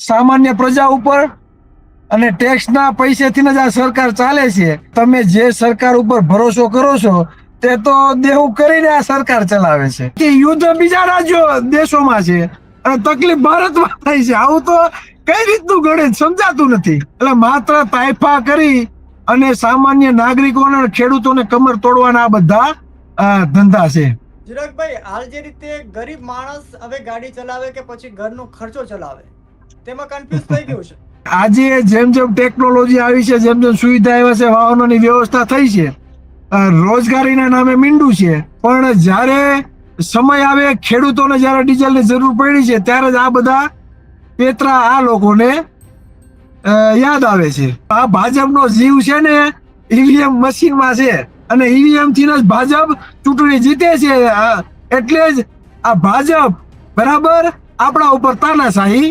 સામાન્ય પ્રજા ઉપર અને ટેક્સના પૈસેથી જ આ સરકાર ચાલે છે. તમે જે સરકાર ઉપર ભરોસો કરો છો તે તો દેવું કરીને આ સરકાર ચલાવે છે કે યુદ્ધ બીજા રાજ્યો દેશોમાં છે અને તકલીફ ભારતમાં થાય છે. આવું તો કઈ રીતનું ગણિત સમજાતું નથી. એટલે માત્ર તાઇફા કરી અને સામાન્ય નાગરિકોને ખેડૂતોને કમર તોડવાના આ બધા ધંધા છે. ચિરાગભાઈ, હાલ જે રીતે ગરીબ માણસ હવે ગાડી ચલાવે કે પછી ઘરનો ખર્ચો ચલાવે તેમાં કન્ફ્યુઝ થઈ ગયું છે. આજે જેમ જેમ ટેકનોલોજી આવી છે, જેમ જેમ સુવિધા આવ્યા છે, વાહનોની વ્યવસ્થા થઈ છે, રોજગારીના નામે મીંડું છે, પણ જ્યારે સમય આવે ખેડૂતોને જ્યારે ડીઝલની જરૂર પડી છે ત્યારે જ આ બધા પેતરા આ લોકોને યાદ આવે છે. આ ભાજપનો જીવ છે ને ઈવીએમ મશીનમાં છે અને ઈવીએમ થી જ ભાજપ ચૂંટણી જીતે છે. એટલે જ આ ભાજપ બરાબર આપણા ઉપર તાનાશાહી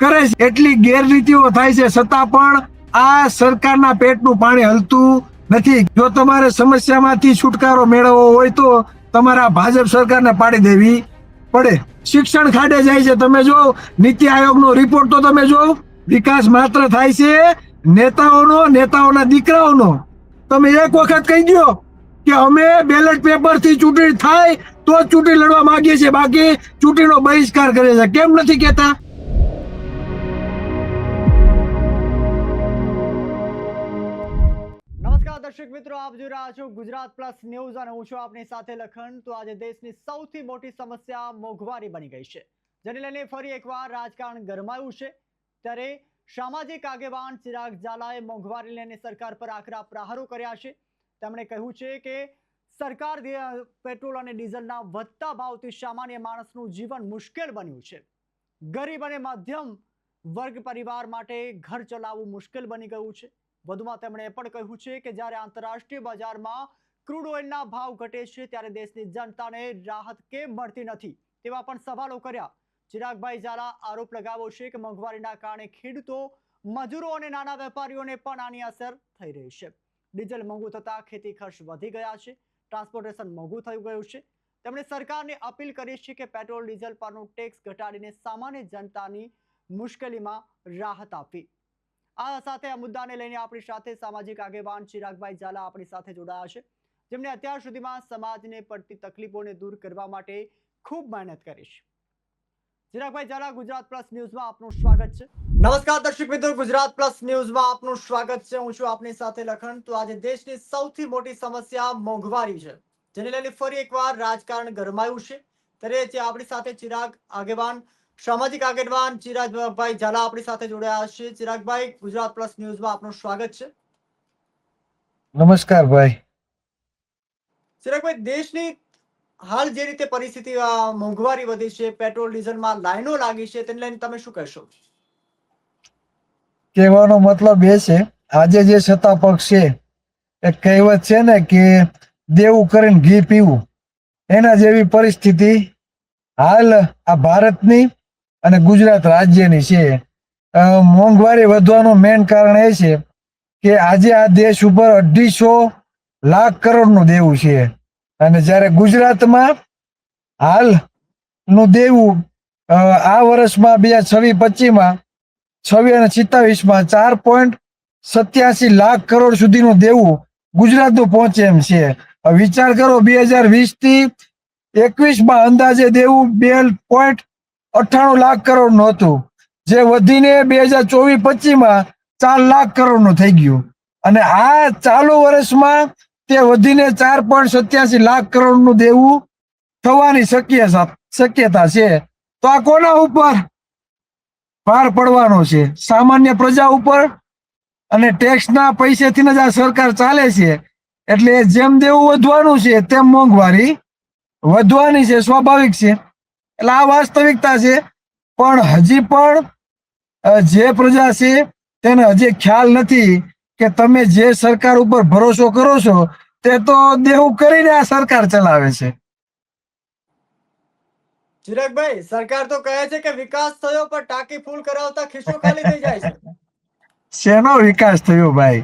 કરે છે. એટલી ગેરરીતિઓ થાય છે છતાં પણ આ સરકારના પેટનું પાણી હલતું નથી. જો તમારે સમસ્યામાંથી છુટકારો મેળવવો હોય તો તમારે આ ભાજપ સરકારને પાડી દેવી પડે. શિક્ષણ ખાડે જાય છે. તમે જો નીતિ આયોગનો રિપોર્ટ તો તમે જો, વિકાસ માત્ર થાય છે નેતાઓના દીકરાઓનો. તમે એક વખત કહી દો કે અમે બેલેટ પેપર થી ચૂંટણી થાય તો જ ચૂંટણી લડવા માંગીએ છીએ, બાકી ચૂંટણીનો બહિષ્કાર કરે છે. કેમ નથી કહેતા? દર્શક મિત્રો, આપ જોઈ રહ્યા છો ગુજરાત પ્લસ ન્યૂઝ અને હું છું આપની સાથે લખન. તો આજે દેશની સૌથી મોટી સમસ્યા મોંઘવારી બની ગઈ છે, જેને લઈને ફરી એકવાર રાજકારણ ગરમાયું છે. ત્યારે સામાજિક આગેવાન ચિરાગ ઝાલાએ મોંઘવારી લઈને સરકાર પર આકરા પ્રહારો કર્યા છે. તેમણે કહ્યું છે કે સરકાર પેટ્રોલ અને ડીઝલના વધતા ભાવથી સામાન્ય માણસનું જીવન મુશ્કેલ બન્યું છે. ગરીબ અને મધ્યમ વર્ગ પરિવાર માટે ઘર ચલાવવું મુશ્કેલ બની ગયું છે. વધુમાં તેમણે એ પણ કહ્યું છે કે જ્યારે આંતરરાષ્ટ્રીય બજારમાં ક્રૂડ ઓઇલના ભાવ ઘટે છે ત્યારે દેશની જનતાને રાહત કેમ મળતી નથી, તેવા પણ સવાલો કર્યા. ચિરાગભાઈ ઝાલા આરોપ લગાવ્યો છે કે મોંઘવારીના કારણે ખેડૂતો, મજૂરો અને નાના વેપારીઓને પણ આની અસર થઈ રહી છે. ડીઝલ મોંઘું થતા ખેતી ખર્ચ વધી ગયા છે, ટ્રાન્સપોર્ટેશન મોંઘું થઈ ગયું છે. તેમણે સરકારને અપીલ કરી છે કે પેટ્રોલ ડીઝલ પરનું ટેક્સ ઘટાડીને સામાન્ય જનતાની મુશ્કેલીમાં રાહત આપવી. આ સાથે આ મુદ્દાને લઈને આપણી સાથે સામાજિક આગેવાન ચિરાગભાઈ ઝાલા આપણી સાથે જોડાયા છે, જેમણે અત્યાર સુધીમાં સમાજને પડતી તકલીફોને દૂર કરવા માટે ખૂબ મહેનત કરી છે. ચિરાગભાઈ ઝાલા, ગુજરાત પ્લસ ન્યૂઝમાં આપનું સ્વાગત છે. નમસ્કાર દર્શક મિત્રો, ગુજરાત પ્લસ ન્યૂઝમાં આપનું સ્વાગત છે. હું છું આપની સાથે લખન. તો આજે દેશની સૌથી મોટી સમસ્યા મોંઘવારી છે, જેને લઈને ફરી એકવાર રાજકારણ ગરમાયું છે. ત્યારે આપણી સાથે ચિરાગ આગેવાન, સામાજિક આગેવાન ચિરાગભાઈ ઝાલા આપણી સાથે જોડાયા છે. ચિરાગભાઈ, ગુજરાત પ્લસ ન્યૂઝમાં આપનું સ્વાગત છે. નમસ્કાર ભાઈ. ચિરાગભાઈ, દેશની હાલ જે રીતે પરિસ્થિતિ, મોંઘવારી વધી છે, પેટ્રોલ ડીઝલમાં લાઈનો લાગી છે, તેને લઈને તમે શું કહેશો? કહેવાનો મતલબ એ છે, આજે જે સત્તા પક્ષ છે એ કહેવત છે ને કે દેવું કરીને ઘી પીવું, એના જેવી પરિસ્થિતિ હાલ આ ભારતની અને ગુજરાત રાજ્યની છે. મોંઘવારી વધવાનું મેઇન કારણ એ છે કે આજે આ દેશ ઉપર 250 લાખ કરોડનું દેવું છે અને જ્યારે ગુજરાતમાં હાલનું દેવું આ વર્ષમાં 2026-25માં 26 અને 27માં 4.87 લાખ કરોડ સુધીનું દેવું ગુજરાતનું પહોંચે એમ છે. વિચાર કરો, 2020 થી 21માં અંદાજે દેવું 2.98 લાખ કરોડનું હતું, જે વધીને 2024-25માં 4 લાખ કરોડનું થઈ ગયું અને આ ચાલુ વર્ષમાં તે વધીને 4.87 લાખ કરોડનું દેવું થવાની શક્યતા છે. તો આ કોના ઉપર ભાર પડવાનો છે? સામાન્ય પ્રજા ઉપર અને ટેક્સના પૈસેથી જ આ સરકાર ચાલે છે. એટલે જેમ દેવું વધવાનું છે તેમ મોંઘવારી વધવાની છે, સ્વાભાવિક છે. એટલે આ વાસ્તવિકતા છે. પણ હજી પણ જે પ્રજા છે તેને હજી ખ્યાલ નથી કે તમે જે સરકાર ઉપર ભરોસો કરો છો તે તો દેવું કરીને આ સરકાર ચલાવે છે. ચિરાગભાઈ, સરકાર તો કહે છે કે વિકાસ થયો, પણ ટાંકી ફૂલ કરાવતા ખિસ્સો ખાલી થઈ જાય છે. શેનો વિકાસ થયો ભાઈ?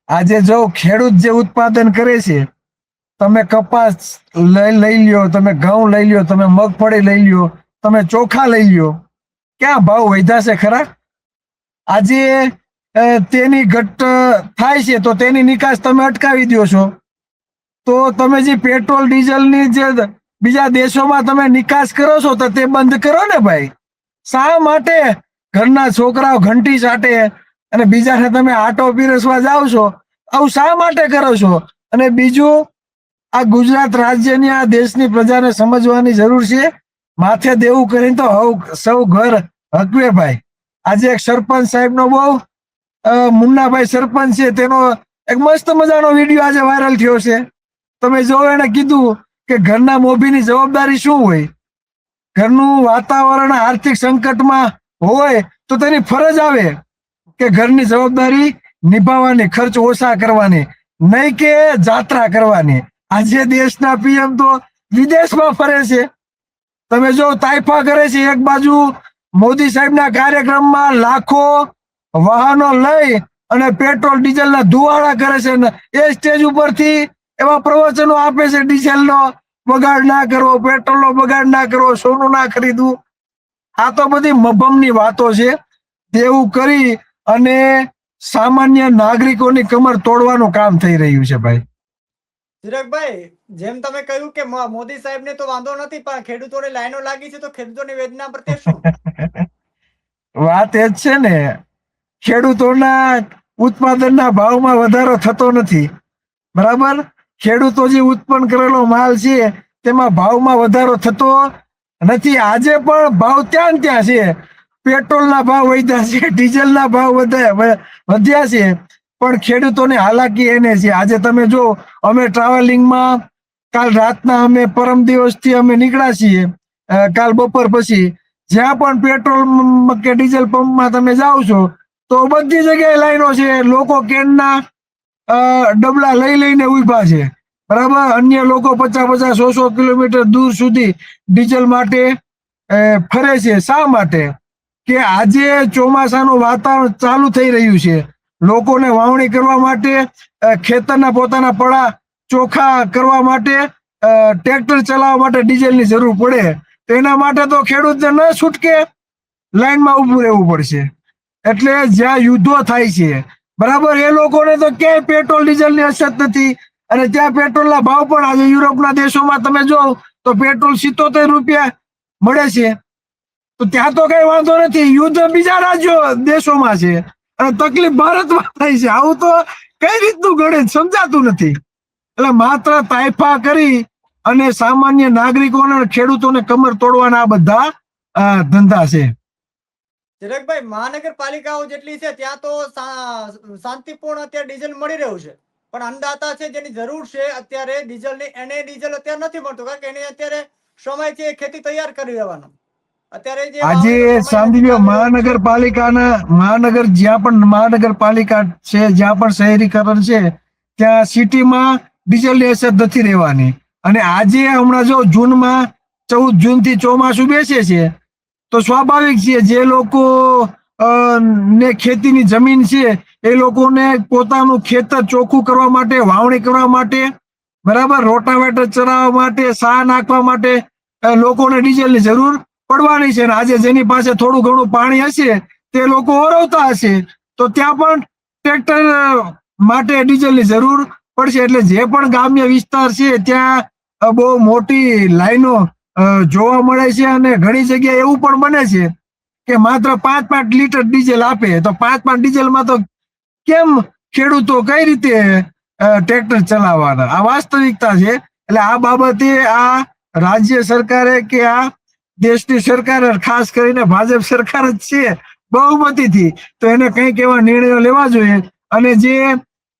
આજે જો ખેડૂત જે ઉત્પાદન કરે છે, તમે કપાસ લઈ લ્યો, તમે ઘઉં લઈ લ્યો, તમે મગફળી લઈ લ્યો, તમે ચોખા લઈ લ્યો, ક્યાં ભાવ વધ્યા છે ખરા? આજે તેની ઘટ થાય છે તો તેની નિકાસ તમે અટકાવી દો છો. તો તમે જે પેટ્રોલ ડીઝલની જે બીજા દેશોમાં તમે નિકાસ કરો છો તો તે બંધ કરો ને ભાઈ. શા માટે ઘરના છોકરાઓ ઘંટી ચાટે અને બીજાને તમે આટો પીરસવા જાઓ છો? આવું શા માટે કરો છો? અને બીજું, આ ગુજરાત રાજ્યની આ દેશની પ્રજાને સમજવાની જરૂર છે. માથે દેવું કરીને તો સૌ ઘર હકવે ભાઈ. આજે એક સરપંચ સાહેબનો બહુ મુન્નાભાઈ સરપંચ છે, તેનો એક મસ્ત મજાનો વિડીયો આજે વાયરલ થયો છે. તમે જો, એને કીધું કે ઘરના મોભીની જવાબદારી શું હોય. ઘરનું વાતાવરણ આર્થિક સંકટમાં હોય તો તેની ફરજ આવે કે ઘરની જવાબદારી નિભાવવાની, ખર્ચ ઓછા કરવાની, નહીં કે જાત્રા કરવાની. આજે દેશના પીએમ તો વિદેશમાં ફરે છે. તમે જો, તાઇફા કરે છે. એક બાજુ મોદી સાહેબના કાર્યક્રમમાં લાખો વાહનો લઈ અને પેટ્રોલ ડીઝલના ધુવાડા કરે છે ને એ સ્ટેજ ઉપરથી એવા પ્રવચનો આપે છે, ડીઝલનો બગાડ ના કરવો, પેટ્રોલનો બગાડ ના કરવો, સોનું ના ખરીદવું. આ તો બધી મભમની વાતો છે. તેવું કરી અને સામાન્ય નાગરિકોની કમર તોડવાનું કામ થઈ રહ્યું છે ભાઈ. ચિરાગભાઈ, જેમ તમે કહ્યું કે મોદી સાહેબને તો વાંધો નથી, પણ ખેડૂતોને લાઈનો લાગી છે, તો ખેડૂતોની વેદના પર તે શું? વાત એ જ છે ને, ખેડૂતોના ઉત્પાદનના ભાવમાં વધારો થતો નથી. બરાબર? ખેડૂતો જે ઉત્પન્ન કરેલો માલ છે તેમાં ભાવમાં વધારો થતો નથી. આજે પણ ભાવ ત્યાં છે. પેટ્રોલના ભાવ વધ્યા છે, ડીઝલના ભાવ વધ્યા છે, પણ ખેડૂતોને હાલાકી એને છે. આજે તમે જો, અમે ટ્રાવેલિંગમાં કાલ રાતના અમે પરમ દિવસથી અમે નીકળ્યા છીએ, કાલ બપોર પછી જ્યાં પણ પેટ્રોલ કે ડીઝલ પંપમાં તમે જાઓ છો તો બધી જગ્યાએ લાઈનો છે. લોકો કેનના ડબલા લઈ લઈને ઉભા છે. બરાબર? અન્ય લોકો 50-100 કિલોમીટર દૂર સુધી ડીઝલ માટે ફરે છે. શા માટે? કે આજે ચોમાસાનું વાતાવરણ ચાલુ થઈ રહ્યું છે. લોકોને વાવણી કરવા માટે, ખેતરના પોતાના પડા ચોખ્ખા કરવા માટે, ટ્રેક્ટર ચલાવવા માટે ડીઝલની જરૂર પડે. તેના માટે તો ખેડૂતને ન છૂટકે લાઈનમાં ઊભું રહેવું પડશે. એટલે જ્યાં યુદ્ધો થાય છે, બરાબર, એ લોકોને તો ક્યાંય પેટ્રોલ ડીઝલની અછત નથી. અને ત્યાં પેટ્રોલના ભાવ પણ આજે યુરોપના દેશોમાં તમે જો તો પેટ્રોલ 77 રૂપિયા મળે છે. તો ત્યાં તો કઈ વાંધો નથી. યુદ્ધ બીજા રાજ્યો દેશોમાં છે અને તકલીફ ભારતમાં થાય છે. આવું તો કઈ રીતનું ગણિત સમજાતું નથી. એટલે માત્ર તાઇફા કરી અને સામાન્ય નાગરિકોને, ખેડૂતોને કમર તોડવાના આ બધા ધંધા છે. ચિરાગભાઈ, મહાનગરપાલિકાઓ જેટલી છે ત્યાં તો શાંતિપૂર્ણ અત્યારે ડીઝલ મળી રહ્યું છે, પણ અન્નદાતા છે જેની જરૂર છે અત્યારે ડીઝલની, એને ડીઝલ અત્યારે નથી મળતું, કારણ કે એને અત્યારે સમય છે ખેતી તૈયાર કરી લેવાનો. અત્યારે જે આજે સાંભળ્યો, જ્યાં પણ મહાનગરપાલિકા છે, જ્યાં પણ શહેરીકરણ છે, ત્યાં સિટીમાં ડીઝલની અછત નથી રહેવાની. અને આજે હમણાં જો જૂનમાં 14 જૂનથી ચોમાસું બેસે છે તો સ્વાભાવિક છે જે લોકો ને ખેતીની જમીન છે એ લોકોને પોતાનું ખેતર ચોખ્ખું કરવા માટે, વાવણી કરવા માટે, બરાબર, રોટાવેટર ચલાવવા માટે, સા નાખવા માટે લોકોને ડીઝલની જરૂર પડવાની છે. આજે જેની પાસે થોડું ઘણું પાણી હશે તે લોકો ઓરવતા હશે તો ત્યાં પણ ટ્રેક્ટર માટે ડીઝલની જરૂર પડશે. એટલે જે પણ ગ્રામ્ય વિસ્તાર છે ત્યાં બહુ મોટી લાઈનો જોવા મળે છે. અને ઘણી જગ્યાએ એવું પણ બને છે કે માત્ર 5-5 લીટર ડીઝલ આપે. તો 5-5 ડીઝલમાં તો કેમ ખેડૂતો કઈ રીતે ટ્રેક્ટર ચલાવવાના? આ વાસ્તવિકતા છે. એટલે આ બાબતે આ રાજ્ય સરકારે કે આ દેશની સરકાર, ખાસ કરીને ભાજપ સરકાર જ છે બહુમતીથી, તો એને કંઈક એવા નિર્ણયો લેવા જોઈએ. અને જે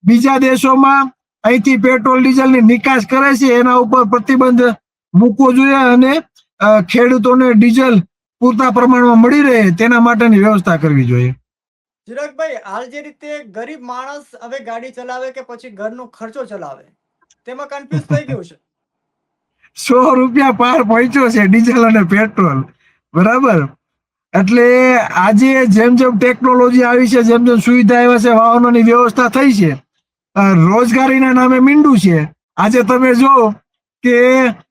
બીજા દેશોમાં અહીંથી પેટ્રોલ ડીઝલની નિકાસ કરે છે એના ઉપર પ્રતિબંધ મૂકવો જોઈએ અને ખેડૂતોને ડીઝલ પૂરતા પ્રમાણમાં મળી રહે તેના માટેની વ્યવસ્થા કરવી જોઈએ. ચિરાગભાઈ, હાલ જે રીતે ગરીબ માણસ હવે ગાડી ચલાવે કે પછી ઘરનો ખર્ચો ચલાવે તેમાં કન્ફ્યુઝ થઈ ગયું છે. 100 રૂપિયા પાર પહોંચ્યો છે ડીઝલ અને પેટ્રોલ, બરાબર? એટલે આજે જેમ જેમ ટેકનોલોજી આવી છે, જેમ જેમ સુવિધા આવ્યા છે, વાહનોની વ્યવસ્થા થઈ છે, રોજગારીના નામે મીંડું છે. આજે તમે જો કે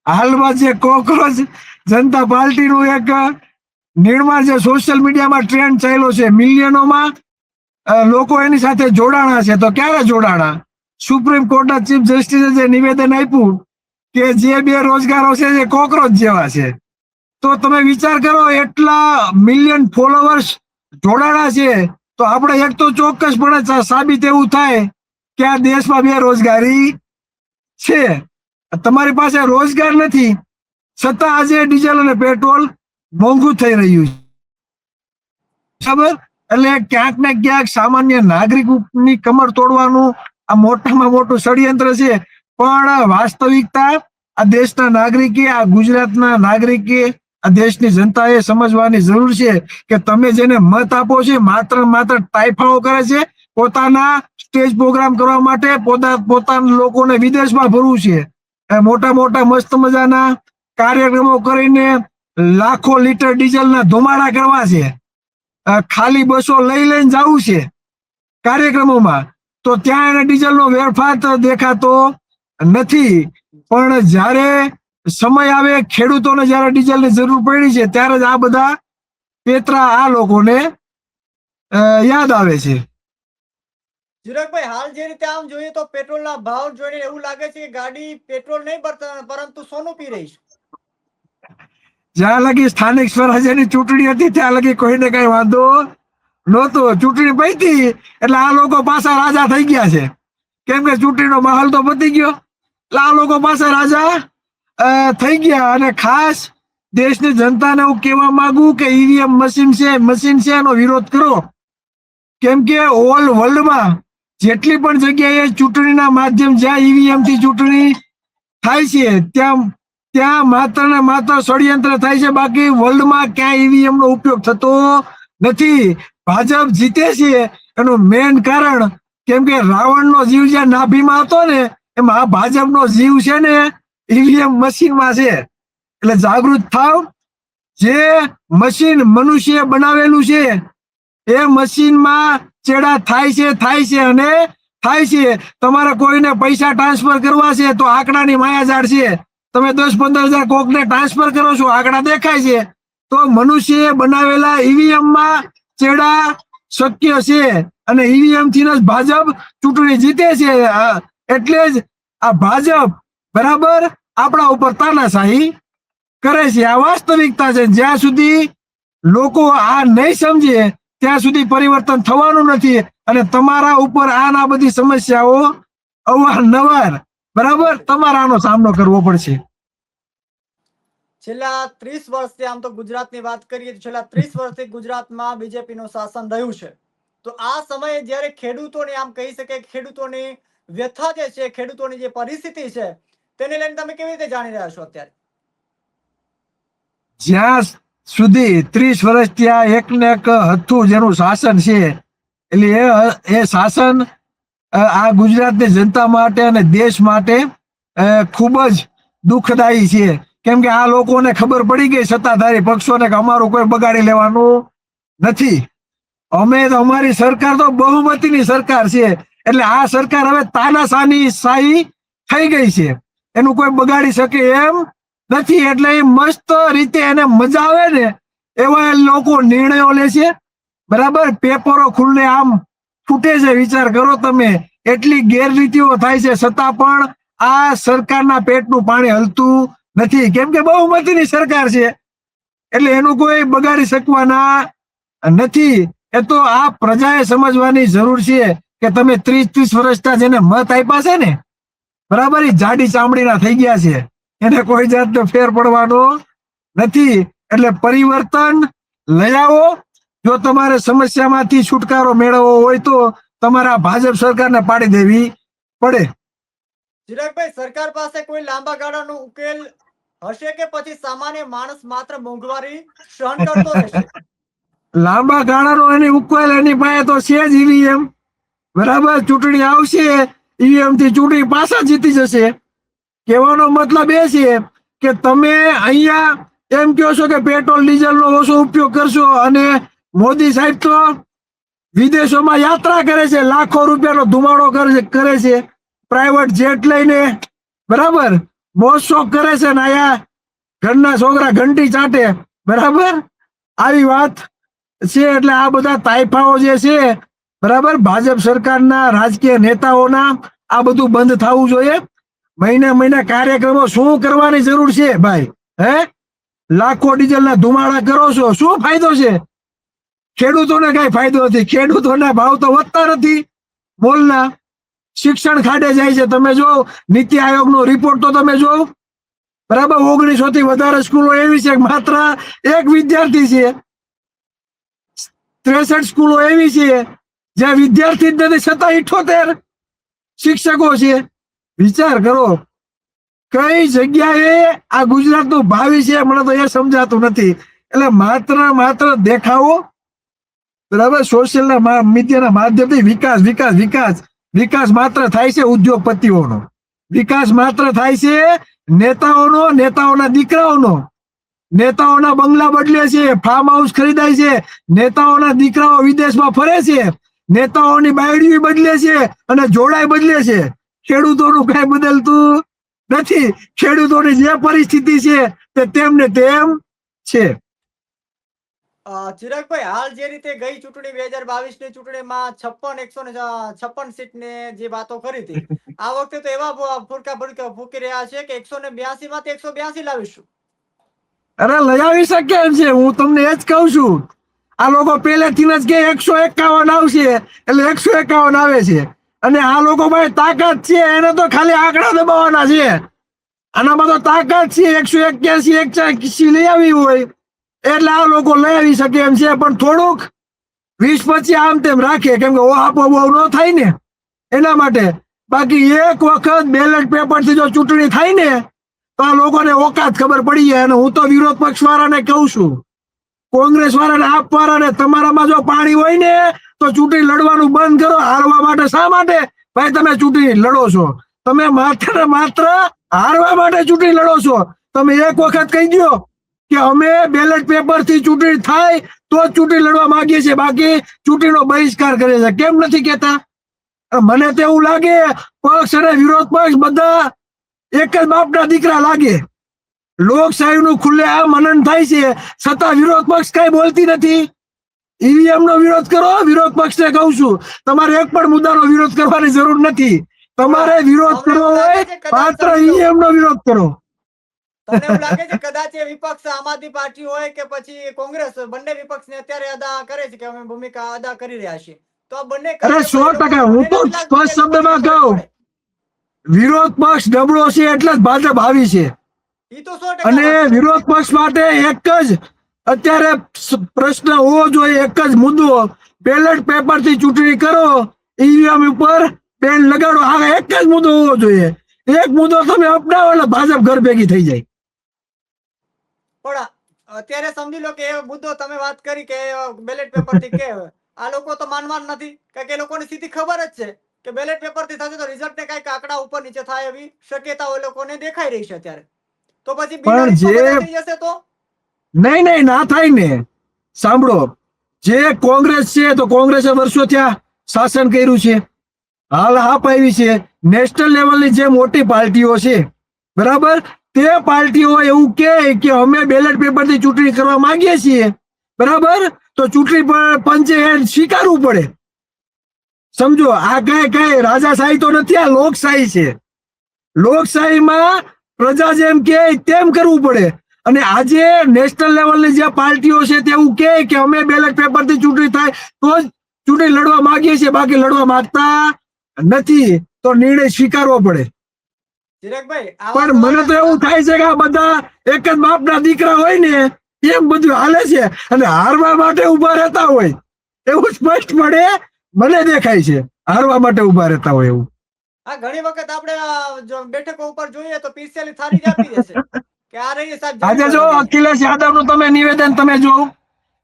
હાલમાં જે કોકરોચ જનતા પાર્ટીનું એક નિર્માણ, જે સોશિયલ મીડિયામાં ટ્રેન્ડ ચાલ્યો છે, મિલિયનોમાં લોકો એની સાથે જોડાણા છે. તો ક્યારે જોડાણા? સુપ્રીમ કોર્ટના ચીફ જસ્ટિસે જે નિવેદન આપ્યું કે જે બેરોજગારો છે એ કોકરોચ જેવા છે. તો તમે વિચાર કરો, એટલા મિલિયન ફોલોવર્સ જોડાણા છે, તો આપણે એક તો ચોક્કસપણે સાબિત એવું થાય કે આ દેશમાં બેરોજગારી છે. તમારી પાસે રોજગાર નથી, છતાં આજે ડીઝલ અને પેટ્રોલ મોંઘું થઈ રહ્યું છે. બરાબર? એટલે ક્યાંક ને ક્યાંક સામાન્ય નાગરિકની કમર તોડવાનું આ મોટામાં મોટું ષડયંત્ર છે. પણ વાસ્તવિકતા આ દેશના નાગરિકે, આ ગુજરાતના નાગરિકે, આ દેશની જનતાએ સમજવાની જરૂર છે કે તમે જેને મત આપો છો માત્ર માત્ર તાઇફાઓ કરે છે, પોતાના સ્ટેજ પ્રોગ્રામ કરવા માટે, પોતાના લોકોને વિદેશમાં ભરવું છે, મોટા મોટા મસ્ત મજાના કાર્યક્રમો કરીને લાખો લીટર ડીઝલના ધુમાડા કરવા છે, ખાલી બસો લઈને જવું છે કાર્યક્રમોમાં, તો ત્યાં એને ડીઝલનો વેરફાટ દેખાતો નથી. પણ જ્યારે સમય આવે, ખેડૂતોને જ્યારે ડીઝલની જરૂર પડી છે, ત્યારે જ આ બધા પેતરા આ લોકોને યાદ આવે છે. ચિરાગભાઈ, હાલ જે રીતે આમ જોઈએ તો પેટ્રોલના ભાવ જોઈને એવું લાગે છે કે ગાડી પેટ્રોલ નહીં પરંતુ સોનું પી રહી છે. જ્યાં લગી સ્થાનિક સ્વરાજ્યની ચૂંટણી હતી ત્યાં લગી કોઈને કઈ વાંધો નહોતો. ચૂંટણી પતી એટલે આ લોકો પાછા રાજા થઈ ગયા છે, કેમ કે ચૂંટણીનો માહોલ તો પતી ગયો, એટલે આ લોકો પાછા રાજા થઈ ગયા. અને ખાસ દેશની જનતાને હું કહેવા માંગુ કે ઈવીએમ મશીન છે એનો વિરોધ કરો, કેમ કે ઓલ વર્લ્ડમાં જેટલી પણ જગ્યાએ ચૂંટણીના માધ્યમ, જ્યાં ઈવીએમ થી ચૂંટણી થાય છે ત્યાં માત્ર ને માત્ર ષડયંત્ર થાય છે, બાકી વર્લ્ડમાં ક્યાંય ઈવીએમ નો ઉપયોગ થતો નથી. ભાજપ જીતે છે એનું મેન કારણ, કેમ કે રાવણનો જીવ જ્યાં નાભીમાં હતો ને, એમાં આ ભાજપનો જીવ છે ને ઈવીએમ મશીનમાં છે. એટલે જાગૃત થાવ. જે મશીન મનુષ્ય બનાવેલું છે એ મશીનમાં ચેડા થાય છે અને થાય છે. તમારે કોઈને પૈસા ટ્રાન્સફર કરવા છે તો આંકડાની માયાજાળ છે. તમે 10-15 હજાર કોકને ટ્રાન્સફર કરો છો, આંકડા દેખાય છે. તો મનુષ્ય બનાવેલા ઈવીએમ માં ચેડા શક્ય છે, અને ઈવીએમ થી જ ભાજપ ચૂંટણી જીતે છે. એટલે જ આ ભાજપ બરાબર આપણા ઉપર તાનાશાહી કરે છે. આ વાસ્તવિકતા છે. જ્યાં સુધી લોકો આ નહીં સમજે ત્યાં સુધી પરિવર્તન થવાનું નથી, અને તમારા ઉપર આ બધી સમસ્યાઓ અવારનવાર બરાબર તમારાનો સામનો કરવો પડશે. છેલ્લા 30 વર્ષથી, આમ તો ગુજરાતની વાત કરીએ તો છેલ્લા 30 વર્ષથી ગુજરાતમાં બીજેપીનું શાસન રહ્યું છે. તો આ સમયે જ્યારે ખેડૂતોની, આમ કહી શકાય, ખેડૂતોની વ્યથા જે છે, ખેડૂતોની જે પરિસ્થિતિ છે, તેને લઈને તમે કેવી રીતે જાણી રહ્યા છો અત્યારે? જ્યાં સુધી 30 વર્ષ ત્યાં એક ને એક હતું જેનું શાસન છે, એટલે એ શાસન આ ગુજરાતની જનતા માટે અને દેશ માટે ખૂબ જ દુઃખદાયી છે. કેમ કે આ લોકોને ખબર પડી ગઈ, સત્તાધારી પક્ષોને, કે અમારું કોઈ બગાડી લેવાનું નથી. અમારી સરકાર તો બહુમતીની સરકાર છે, એટલે આ સરકાર હવે તાનાશાહી થઈ ગઈ છે, એનું કોઈ બગાડી શકે એમ નથી. એટલે એ મસ્ત રીતે એને મજા આવે ને એવા લોકો નિર્ણયો લે છે, બરાબર. પેપરો ખુલ્લે આમ ફૂટે છે. વિચાર કરો તમે, એટલી ગેરરીતિઓ થાય છે, છતાં પણ આ સરકારના પેટનું પાણી હલતું નથી, કેમ કે બહુમતીની સરકાર છે, એટલે એનું કોઈ બગાડી શકવાના નથી. એ તો આ પ્રજાએ સમજવાની જરૂર છે કે તમે 30 વર્ષના જેને મત આપ્યા છે ને, બરાબર, એ જાડી ચામડીના થઈ ગયા છે, એને કોઈ જાતનો ફેર પડવાનો નથી. એટલે પરિવર્તન લઈ આવો. જો તમારે સમસ્યામાંથી છુટકારો મેળવવો હોય તો તમારા ભાજપ સરકારને પાડી દેવી પડે. ચિરાગભાઈ, સરકાર પાસે કોઈ લાંબા ગાળાનો ઉકેલ હશે કે પછી સામાન્ય માણસ માત્ર મોંઘવારી સહન કરતો રહેશે? લાંબા ગાળાનો એની ઉકેલ એની પાસે તો છે જ ઈવીએમ, બરાબર. ચૂંટણી આવશે, ઈવીએમ થી ચૂંટણી પાછા જીતી જશે. કહેવાનો મતલબ એ છે કે તમે અહીંયા એમ કહો છો કે પેટ્રોલ ડીઝલ નો ઓછો ઉપયોગ કરશો, અને મોદી સાહેબ તો વિદેશોમાં યાત્રા કરે છે, લાખો રૂપિયાનો ધુમાડો કરે છે, પ્રાઇવેટ જેટ લઈને, બરાબર, મોજ શોખ કરે છે, ને અહીંયા ઘરના છોકરા ઘંટી ચાટે, બરાબર. આવી વાત છે. એટલે આ બધા તાઇફાઓ જે છે, બરાબર, ભાજપ સરકારના રાજકીય નેતાઓના આ બધું બંધ થવું જોઈએ. મહિને મહિને કાર્યક્રમો શું કરવાની જરૂર છે ભાઈ? હે, લાખો ડીઝલના ધુમાડા કરો છો, શું ફાયદો છે? ખેડૂતોને કઈ ફાયદો નથી. ખેડૂતોના ભાવ તો વધતા નથી. બોલના શિક્ષણ ખાડે જાય છે. તમે જો નીતિ આયોગનો રિપોર્ટ તો તમે જો. બરાબર, 1900 થી વધારે સ્કૂલો એવી છે કે માત્ર એક વિદ્યાર્થી છે. 63 સ્કૂલો એવી છે જ્યાં વિદ્યાર્થી જ નથી, છતાં 78 શિક્ષકો છે. વિચાર કરો કઈ જગ્યાએ આ ગુજરાતનું ભાવિ છે, મને તો એ સમજાતું નથી. એટલે માત્ર દેખાવો, બરાબર, સોશિયલ મીડિયાના માધ્યમથી વિકાસ વિકાસ વિકાસ વિકાસ માત્ર થાય છે ઉદ્યોગપતિઓનો. વિકાસ માત્ર થાય છે નેતાઓનો, નેતાઓના દીકરાઓનો. નેતાઓના બંગલા બદલે છે, ફાર્મ હાઉસ ખરીદાય છે, નેતાઓના દીકરાઓ વિદેશમાં ફરે છે, નેતાઓની બાયડી બદલે છે અને જોડાઈ બદલે છે. ખેડૂતોનું કઈ બદલતું નથી. ખેડૂતોની જે પરિસ્થિતિ છે તે તેમને તેમ છે. ચિરાગભાઈ, હાલ જે રીતે ગઈ ચૂંટણી 2022 ની ચૂંટણીમાં 156 સીટની જે વાતો કરી હતી, આ વખતે તો એવા ફૂરકા ફૂંકી રહ્યા છે કે 182 માંથી 182 લાવીશું. અરે લઈ આવી શકે એમ છે, હું તમને એ જ કહું છું. આ લોકો પહેલેથી જ કે 151 આવશે એટલે 151 આવે છે. અને આ લોકો ભાઈ તાકાત છે, એને તો ખાલી આંકડા દબાવવાના છે. આનામાં તો તાકાત છે. 181 181 લઈ આવી હોય એટલે આ લોકો લઈ આવી શકે એમ છે. પણ થોડુંક 20-25 આમ તેમ રાખે, કેમ કે ઓહાપો બહુ ન થાય ને એના માટે. બાકી એક વખત બેલેટ પેપર થી જો ચૂંટણી થાય ને તો આ લોકોને ઓકાત ખબર પડી જાય. અને હું તો વિરોધ પક્ષ વાળાને કહું છું, કોંગ્રેસ વાળાને, આપ વાળાને, તમારામાં જો પાણી હોય ને તો ચૂંટણી લડવાનું બંધ કરો. હારવા માટે શા માટે ભાઈ તમે ચૂંટણી લડો છો? તમે માત્ર ને માત્ર હારવા માટે ચૂંટણી લડો છો. તમે એક વખત કહી દો કે અમે બેલેટ પેપર થી ચૂંટણી થાય તો જ ચૂંટણી લડવા માંગીએ છીએ, બાકી ચૂંટણીનો બહિષ્કાર કરે છે. કેમ નથી કેતા? મને તો એવું લાગે પક્ષ અને વિરોધ પક્ષ બધા એક જ બાપના દીકરા લાગે. લોકશાહીનું ખુલ્લેઆમ હનન થાય છે, છતાં વિરોધ પક્ષ કઈ બોલતી નથી. ઈવીએમ નો વિરોધ કરો. વિરોધ પક્ષને કહું છું, તમારે એક પણ મુદ્દાનો વિરોધ કરવાની જરૂર નથી. તમારે વિરોધ કરવો હોય માત્ર ઈવીએમ નો વિરોધ કરો. તમને એવું લાગે છે કદાચ એ વિપક્ષ આમ આદમી પાર્ટી હોય કે પછી કોંગ્રેસ, બંને વિપક્ષને અત્યારે અદા કરે છે કે અમે ભૂમિકા અદા કરી રહ્યા છીએ, તો આ બંને અરે 100%, હું તો સ્પષ્ટ શબ્દમાં કહું, વિરોધ પક્ષ નબળો છે એટલે જ ભાજપ આવી છે. ઈ તો 100% અને વિરોધ પક્ષ માટે એક જ અત્યારે પ્રશ્ન હોવો જોઈએ, એક જ મુદ્દો, બેલેટ પેપર થી ચૂંટણી કરો, ઈવીએમ ઉપર બેન લગાડો. આ એક જ મુદ્દો હોવો જોઈએ. એક મુદ્દો તમે અપનાવો એટલે ભાજપ ઘર ભેગી થઈ જાય. પણ અત્યારે સમજી લો કે એ મુદ્દો તમે વાત કરી કે બેલેટ પેપર થી કે આ લોકો તો માનવા નથી, કારણ કે એ લોકોની સ્થિતિ ખબર જ છે કે બેલેટ પેપર થી થશે તો રિઝલ્ટ ને કઈક આંકડા ઉપર નીચે થાય એવી શક્યતાઓ એ લોકોને દેખાઈ રહી છે અત્યારે. તો પછી બિનહરીફમાં થઈ જશે તો નહીં, ના થાય ને. સાંભળો, જે કોંગ્રેસ છે તો કોંગ્રેસે વર્ષો ત્યાં શાસન કર્યું છે, હાલ હાપ આવી છે. નેશનલ લેવલની જે મોટી પાર્ટીઓ છે, બરાબર, તે પાર્ટીઓ એવું કે અમે બેલેટ પેપર થી ચૂંટણી કરવા માંગીએ છીએ, બરાબર, તો ચૂંટણી પંચે સ્વીકારવું પડે. સમજો, આ કઈ રાજાશાહી તો નથી, આ લોકશાહી છે. લોકશાહીમાં પ્રજા જેમ કે તેમ કરવું પડે. અને આજે નેશનલ લેવલની જે પાર્ટીઓ છે તેવું કે અમે બેલેટ પેપર થી ચૂંટણી થાય તો જ ચૂંટણી લડવા માંગીએ છીએ, બાકી લડવા માંગતા નથી. તો નિર્ણય સ્વીકારવો પડે. પણ મને તો એવું થાય છે કે આ બધા એક જ બાપના દીકરા હોય ને એમ બધું હાલે છે અને હારવા માટે ઉભા રહેતા હોય એવું સ્પષ્ટપણે મને દેખાય છે. હારવા માટે ઉભા રહેતા હોય એવું. હા, ઘણી વખત આપણે બેઠકો ઉપર જોઈએ તો પીસીએલ થાળી જ આપી દેશે કે આ રહી સાહેબ. આજે જો અખિલેશ યાદવ નું તમે નિવેદન તમે જો,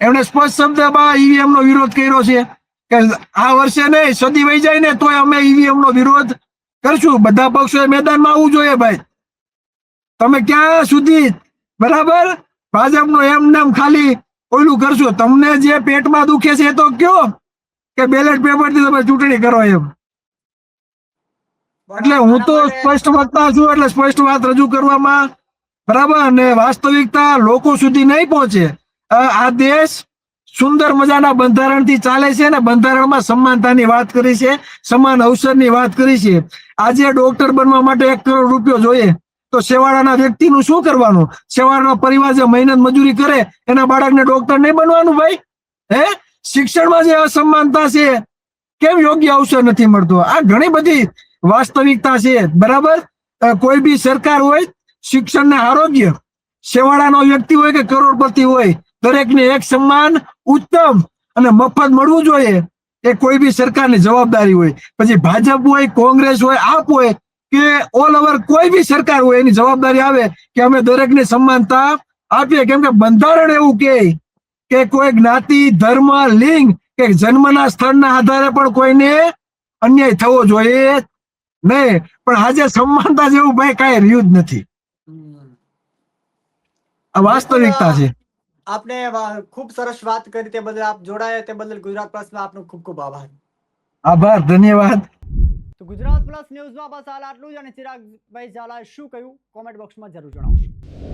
એમણે સ્પષ્ટ શબ્દમાં ઈવીએમ નો વિરોધ કર્યો છે કે આ વર્ષે નહીં, સદી વહી જાય ને તોય અમે ઈવીએમ નો વિરોધ કરશું. બધા પક્ષોએ મેદાનમાં આવવું જોઈએ ભાઈ. તમે ક્યાં સુધી બરાબર ભાજપનો એમ નામ ખાલી ઓલું કરશો? તમને જે પેટમાં દુખે છે એ તો કયો કે બેલેટ પેપર થી તમે ચૂંટણી કરો એમ. એટલે હું તો સ્પષ્ટ વક્તા છું, એટલે સ્પષ્ટ વાત રજૂ કરવામાં, બરાબર, અને વાસ્તવિકતા લોકો સુધી નહીં પહોંચે. આ દેશ સુંદર મજાના બંધારણથી ચાલે છે ને બંધારણમાં સમાનતાની વાત કરી છે, સમાન અવસરની વાત કરી છે. આજે ડોક્ટર બનવા માટે 1 કરોડ રૂપિયો જોઈએ તો છેવાડાના વ્યક્તિનું શું કરવાનું? છેવાડાનો પરિવાર જે મહેનત મજૂરી કરે એના બાળકને ડોક્ટર નહીં બનવાનું ભાઈ? હે, શિક્ષણમાં જે અસમાનતા છે, કેમ યોગ્ય અવસર નથી મળતો? આ ઘણી બધી વાસ્તવિકતા છે. બરાબર, કોઈ બી સરકાર હોય, શિક્ષણ ને આરોગ્ય, છેવાડાનો વ્યક્તિ હોય કે કરોડપતિ હોય, દરેકને એક સમાન, ઉત્તમ અને મફત મળવું જોઈએ. એ કોઈ બી સરકારની જવાબદારી હોય. પછી ભાજપ હોય, કોંગ્રેસ હોય, આપ હોય કે ઓલ ઓવર કોઈ બી સરકાર હોય, એની જવાબદારી આવે કે અમે દરેકને સમાનતા આપીએ. કેમ કે બંધારણ એવું કે કોઈ જ્ઞાતિ, ધર્મ, લિંગ કે જન્મના સ્થળના આધારે પણ કોઈને અન્યાય થવો જોઈએ નહીં. પણ આજે સમાનતા જેવું ભાઈ કાંઈ રહ્યું જ નથી. આ વાસ્તવિકતા છે. આપને ખૂબ સરસ વાત કરી, તે બદલ આપ જોડાયા તે બદલ ગુજરાત પ્લસમાં આપનો ખૂબ ખૂબ આભાર. આભાર, ધન્યવાદ. તો ગુજરાત પ્લસ ન્યૂઝમાં બસ હાલ આટલું જ. અને ચિરાગભાઈ ઝાલાએ શું કહ્યું કોમેન્ટ બોક્સમાં જરૂર જણાવશો.